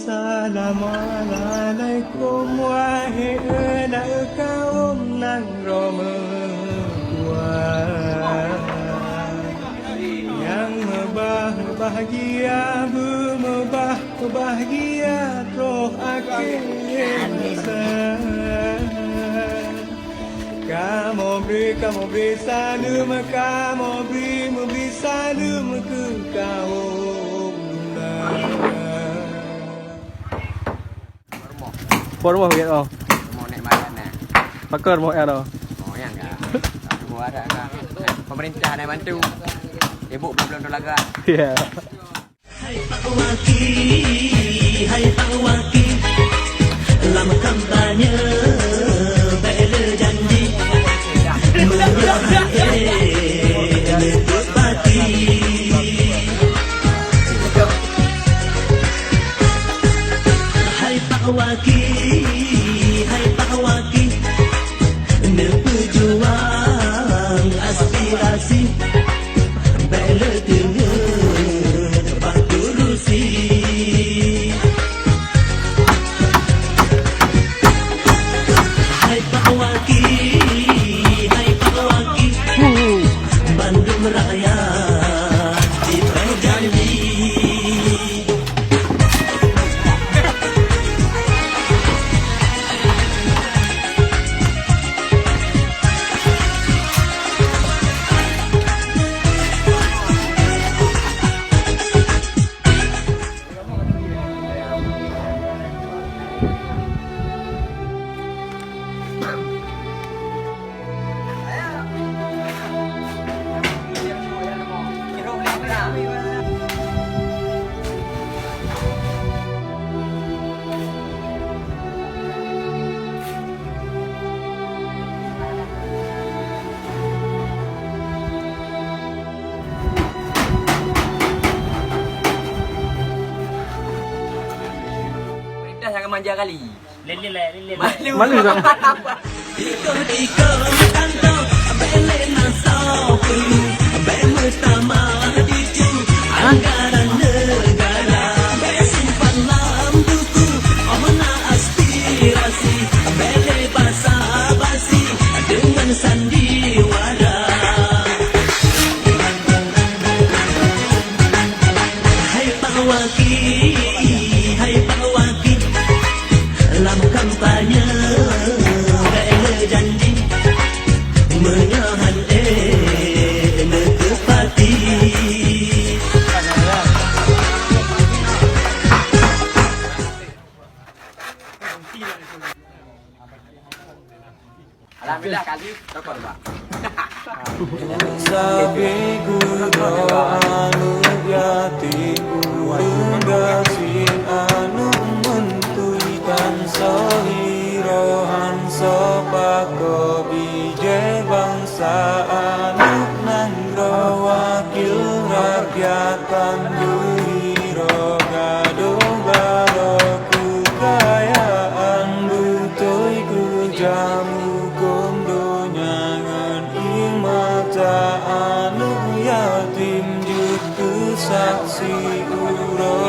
Assalamualaikum wahai anak kaum nan Ramadan yang bahagia bahagia roh akhir kamu beri salam memberi salam ke kaum Por rumah begitu. Mau naik badan nah. Pakar mau ada. Oh yang enggak. Semua ada kan. Pemerintah ada bantu. Ibu belum tolaga. Iya. Hai Pak Waki, lama kampanye bela janji menepati. Hai Pak Waki, berjuang aspirasi bela dengan batu rusi. Hai Pak Waki, Bandung Raya diperjanji. Pemerintah sangat manja kali. Malu. Malu tak? Ikut kantong bela nasau bela utama diju anggaran negara simpan dalam buku omna aspirasi bela basa-basi dengan sandiwara. Hai Pak Waki, lama kampanye bela janji menyahan menepati. Alhamdulillah kali rokok Pak. Sabi guru anu yatim undasin anu mentuikan sohirohan sopako bije bangsa anu nangro wakil rakyat kanduhiro gadung gado kekayaan butuh ku jamu gondonyangan imata anu yatim jutu saksi uro